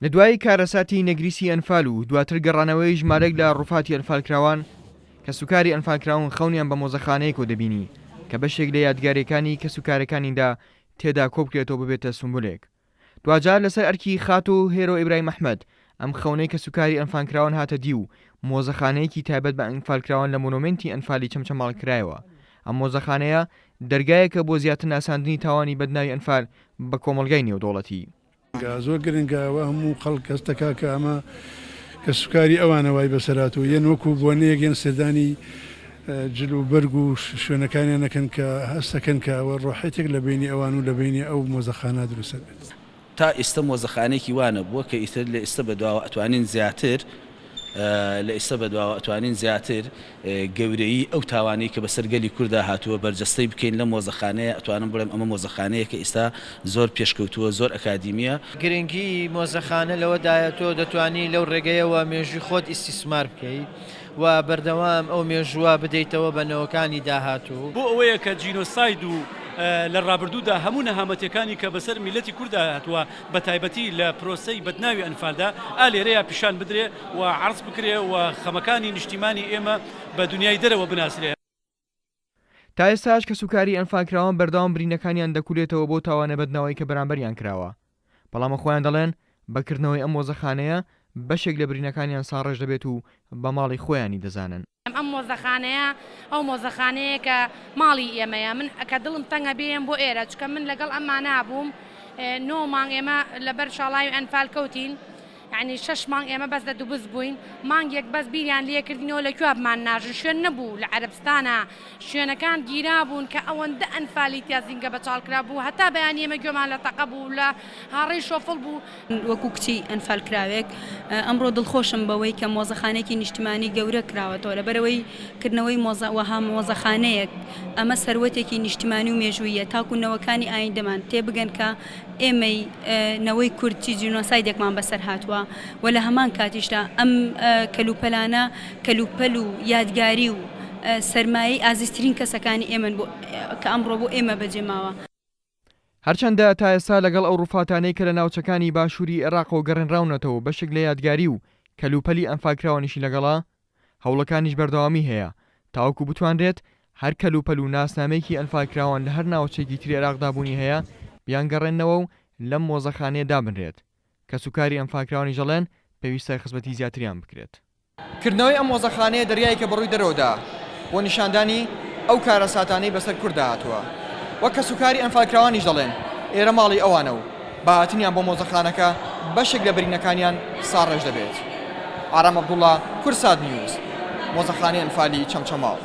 لە دوای کارەساتی نەگریسی ئەنفال و دواتر گەڕانەوەی ژمارەك لە ڕووفاتی ئەنفالکراوان کە سوکاری ئەنفالکراون خەونیان بە مۆزەخانەیەک و دەبینی کە بەشێک لە یادگارەکانی کە سوکارەکانیدا تێدا کۆبکرێتەوە ببێتە سمبولێک. دوجار لەسەر ئەرکی خات و هێرۆ ئیبراهیم ئەحمەد ئەم خەونەی کە سوکاری ئەنفالکراون هاتە دی و مۆزەخانەیەکی تایبەت بە ئەنفالکراون لە مۆنومنتی ئەنفالی چەمچەماڵ کرایەوە. ئەم مۆزەخانەیە دەرگایەکە بۆ زیاتر ناساندنی تاوانی بەدناوی ئەنفال بە کۆمەڵگای نێودوڵەتی. زۆر گرنگەوە هەموو خەڵک کەستەکە کە ئەمە کە سوکاری ئەوانەوەی بەسەرات و یەن وەکو بۆنەیەک یەن سێدانی جل و بەرگ و شوێنەکانیان نەکەن کە هەستەکەن کە ئەوە ڕۆحەتێک لە بینی ئەوان و لە بینی ئەو مۆزەخانە دروستە بێت. تا ئێستا مۆزەخانەیەکی وانە بووە کە ئیتر لە ئێستا بەدواوە ئەتوانین زیاتر لە ئێستا بەدواوە ئەتوانین زیاتر گەورەی ئەو تاوانەی کە بەسەرگەلی کووردا هاتووە بەرجەستەی بکەین لە مۆزەخانەیە. ئەتوانم بڵێم ئەمە مۆزەخانەیە کە ئێستا زۆر پێشکەوتووە، زۆر ئەکادیمیە. گرنگی مۆزەخانە لەوەدایە تۆ دەتوانی لەو ڕێگەیەوە مێژووی خۆت ئیسیسمار بکەیت و بەردەوام ئەو مێژووە بدەیتەوە بە نەوەکانی داهاتوو بۆ ئەوەیە کە جینۆساید و لە ڕابردوودا هەموو نەهامەتەکانی کە بەسەر میلەتی کووردا هاتووە بە تایبەتی لە پرۆسەی بەدناوی ئەنفالدا ئالێرەیە پیشان بدرێ و عرض بکرێ و خەمەکانی نیشتیمانی ئێمە بە دنیای دەرەوە بناسرێ. تا ئێستاش کە سوکاری ئەنفالکراوان بەردەوام برینەکانیان دەکولێتەوە بۆ تاوانە بەدناوی کە بەرامبەریان کراوە. بەڵام خۆیان دەڵێن بەکردنەوەی ئەم مۆزەخانەیە بەشێک لە برینەکانیان ساڕێژ دەبێت و بە ماڵی خۆیانی دەزانن. ئەم مۆزەخانەیە ئەو مۆزەخانەیە کە ماڵی ئێمەیە. من کە دڵم تەنگە بێم بۆ ئێرە چکە من لەگەڵ ئەمما نابووم 9 مانگ ئێمە لەبەر شاڵای ئەنفال کەوتین، یعنی 6 مانگ ئێمە بەس دەدوبز بووین، مانگێک بەس بیریان لێکردینەوە لەکوێ بمان ناژن شوێن نەبوو لە عەرەبستانە شوێنەکان گیرا بوون کە ئەوەندە ئەنفالی تیازینگە بەچاڵکرا بوو هەتا بەیان ئێمە گوێمان لە تەقە بوو لە هاڕەی شۆفڵ بوو. وەکو کچی ئەنفال کراوێک ئەمڕۆ دڵخۆشم بەوەی کە مۆزەخانەیەکی نیشتیمانی گەورە کراوەتەوە لەبەرەوەی کردنەوەی وەها مۆزەخانەیەک ئەمە سەروەتێکی نیشتیمانی و مێژوویە تاکوونەوەکانی ئایندەمان تێبگەن کە ئێمەی نەوەی کورتی جینۆسایدێکمان بەسەر هاتووە و لە هەمان کاتیشدا ئەم کەلوپەلانە کەلوپەل و یادگاری و سەرمایەی ئازیزترین کەسەکانی ئێمە کە ئەمڕۆ بۆ ئێمە بەجێماوە. هەرچەندە تا ئێستا لەگەڵ ئەو ڕووفاتانەی کە لە ناوچەکانی باشووری عێراقەوە گەڕێنراونەتەوە بەشێک لە یادگاری و کەلوپەلی ئەنفالکراوانیشی لەگەڵا هەوڵەکانیش بەردەوامی هەیە تاوەکو بتوانرێت هەر کەلوپەل و ناسنامەیەکی ئەنفالکراوان لە هەر ناوچێکی تری عێراقدا بوونی هەیە بیان گەڕێنەوە و لەم مۆزەخانەیە دابنرێت کە سوکاری ئەنفالکراوانی ژەڵێن پێویستە خزمەتی زیاتریان بکرێت. کردنەوەی ئەم مۆزەخانەیە دەریایەکە بەڕووی دەرەوەدا بۆ نیشاندانی ئەو کارەساتانەی بەسەر کووردا هاتووە. وەک کە سوکاری ئەنفالکراوانی ژەڵێن ئێرە ماڵی ئەوانە و باهاتنیان بۆ مۆزەخانەکە بەشێک لە برینەکانیان ساڕێژ دەبێت. ئارام عەبدوڵڵا، کورسات نیوز، مۆزەخانەی ئەنفالی چەمچەماڵ.